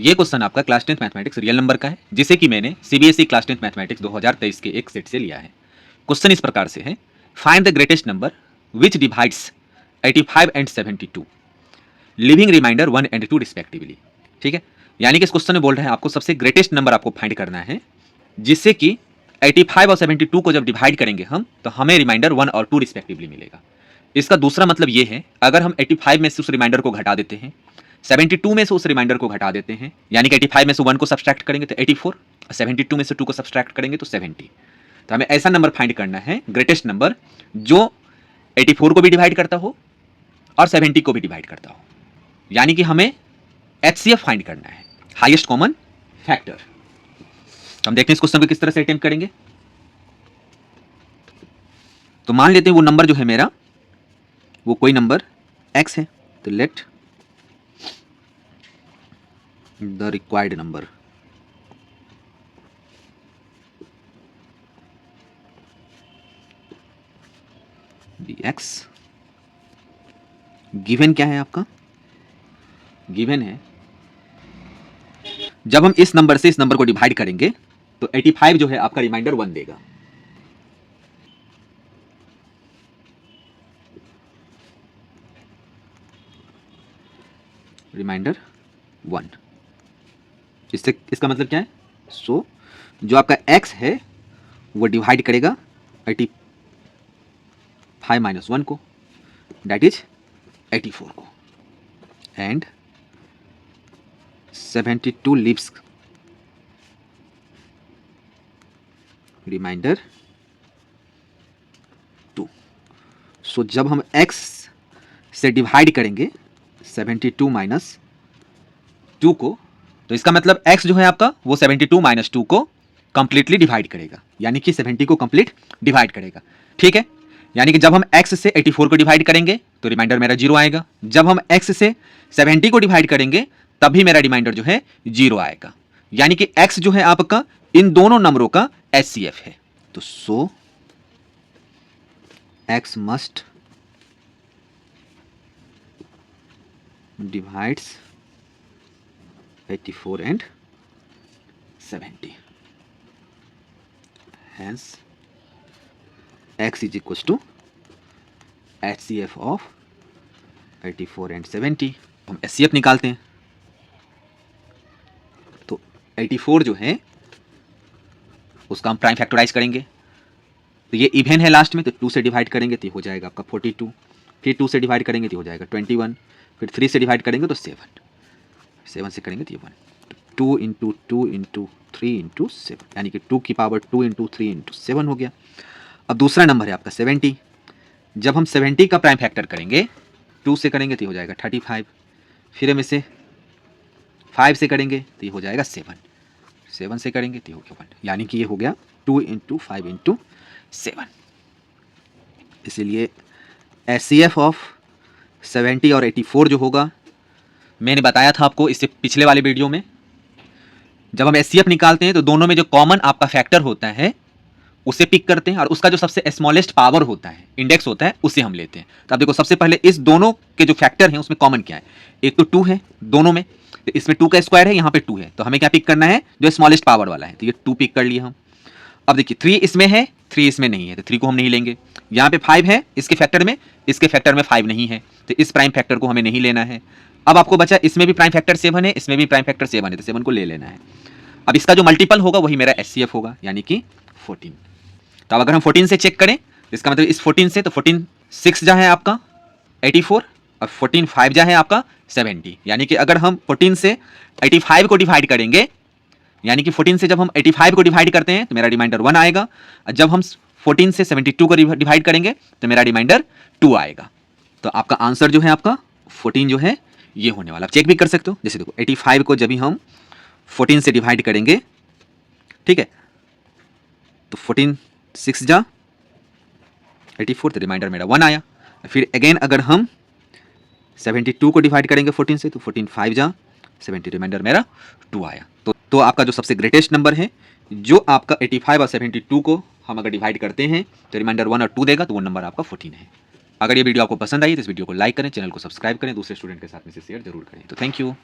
ये क्वेश्चन आपका class 10th mathematics real number का है, जिसे कि मैंने सीबीएसई क्लास 10th मैथमेटिक्स 2023 के एक सेट से लिया है। क्वेश्चन इस प्रकार से है, find the greatest number which divides 85 and 72, leaving remainder 1 and 2 respectively. ठीक है, यानी कि इस क्वेश्चन में बोल रहे हैं आपको सबसे ग्रेटेस्ट नंबर आपको फाइंड करना है, जिससे कि 85 और 72 को जब डिवाइड करेंगे हम, तो हमें रिमाइंडर 1 और 2 रिस्पेक्टिवली मिलेगा। इसका दूसरा मतलब ये है, अगर हम 85 में से उस रिमाइंडर को घटा देते हैं, 72 में से उस रिमाइंडर को घटा देते हैं, यानी कि 85 में से 1 को सब्सट्रैक्ट करेंगे तो 84, 72 में से 2 को सब्सट्रैक्ट करेंगे तो 70। तो हमें ऐसा नंबर फाइंड करना है, ग्रेटेस्ट नंबर, जो 84 को भी डिवाइड करता हो और 70 को भी डिवाइड करता हो, यानी कि हमें एचसीएफ फाइंड करना है, हाईएस्ट कॉमन फैक्टर। हम देखते हैं इस क्वेश्चन को किस तरह से अटेम्प्ट करेंगे। तो मान लेते हैं वो नंबर जो है मेरा, वो कोई नंबर x है, तो let the required number be x। Given क्या है आपका? गिवन है जब हम इस नंबर से इस नंबर को डिवाइड करेंगे तो 85 जो है आपका रिमाइंडर 1 देगा। रिमाइंडर 1, इससे इसका मतलब क्या है? सो जो आपका x है वो डिवाइड करेगा 85 माइनस 1 को, दैट इज 84 को, एंड 72 लिव्स रिमाइंडर 2। सो जब हम x से डिवाइड करेंगे 72 माइनस 2 को, तो इसका मतलब x जो है आपका वो 72 माइनस 2 को कंप्लीटली डिवाइड करेगा, यानी कि 70 को कंप्लीट डिवाइड करेगा। ठीक है, यानी कि जब हम x से 84 को डिवाइड करेंगे तो रिमाइंडर मेरा 0 आएगा, जब हम x से 70 को डिवाइड करेंगे तभी मेरा रिमाइंडर जो है 0 आएगा, यानी कि x जो है आपका इन दोनों नंबरों का HCF है। तो सो x must divides 84 and 70, hence x is equals to HCF of 84 and 70। हम HCF निकालते हैं, तो 84 जो है उसका हम प्राइम फैक्टराइज करेंगे, तो ये इवन है लास्ट में, तो 2 से डिवाइड करेंगे तो ये हो जाएगा आपका 42, फिर 2 से डिवाइड करेंगे तो हो जाएगा 21, फिर 3 से डिवाइड करेंगे तो 7, 7 से करेंगे तो ये 1, 2 इंटू 2 इंटू 3 इंटू 7, यानी कि 2 की पावर 2 इंटू 3 इंटू 7 हो गया। अब दूसरा नंबर है आपका 70, जब हम 70 का प्राइम फैक्टर करेंगे, 2 से करेंगे तो ये हो जाएगा 35, फिर हम इसे 5 से करेंगे तो ये हो जाएगा 7, 7 से करेंगे तो ये हो गया 1, यानी कि ये हो गया 2 इंटू 5 इंटू 7। इसीलिए HCF ऑफ 70 और 84 जो होगा, मैंने बताया था आपको इससे पिछले वाले वीडियो में, जब हम HCF निकालते हैं तो दोनों में जो कॉमन आपका फैक्टर होता है उसे पिक करते हैं, और उसका जो सबसे स्मॉलेस्ट पावर होता है, इंडेक्स होता है, उसे हम लेते हैं। तो आप देखो सबसे पहले इस दोनों के जो फैक्टर हैं उसमें कॉमन क्या है, एक तो 2 है दोनों में, तो इसमें 2 का स्क्वायर है, यहाँ पे 2 है, तो हमें क्या पिक करना है? जो स्मॉलेस्ट पावर वाला है, तो ये 2 पिक कर लिया हम। अब देखिए 3 इसमें है, 3 इसमें नहीं है, तो 3 को हम नहीं लेंगे। यहाँ पे 5 है इसके फैक्टर में 5 नहीं है, तो इस प्राइम फैक्टर को हमें नहीं लेना है। अब आपको बचा इसमें भी प्राइम फैक्टर 7 है, इसमें भी प्राइम फैक्टर 7 है, तो 7 को ले लेना है। अब इसका जो मल्टीपल होगा वही मेरा HCF होगा, यानी कि 14। तो अब अगर हम 14 से चेक करें, इसका मतलब इस 14 से, तो 14 6 जा है आपका 84 और 14 5 जा है आपका 70, यानी कि अगर हम 14 से 85 को डिवाइड करेंगे, यानी कि 14 से जब हम 85 को डिवाइड करते हैं तो मेरा रिमाइंडर 1 आएगा, और जब हम 14 से 72 को डिवाइड करेंगे तो मेरा रिमाइंडर 2 आएगा। तो आपका आंसर जो है आपका 14 जो है ये होने वाला। आप चेक भी कर सकते हो, जैसे देखो 85 को जब भी हम 14 से डिवाइड करेंगे, ठीक है, तो 14 6 जा 84, तो रिमाइंडर मेरा 1 आया। फिर अगेन अगर हम 72 को डिवाइड करेंगे 14 से, तो 14 5 जा 70, रिमाइंडर मेरा 2 आया। तो आपका जो सबसे ग्रेटेस्ट नंबर है, जो आपका 85 और 72 को हम अगर डिवाइड करते हैं तो रिमाइंडर 1 और 2 देगा, तो वो नंबर आपका 14 है। अगर ये वीडियो आपको पसंद आई तो इस वीडियो को लाइक करें, चैनल को सब्सक्राइब करें, दूसरे स्टूडेंट के साथ में से शेयर जरूर करें। तो थैंक यू।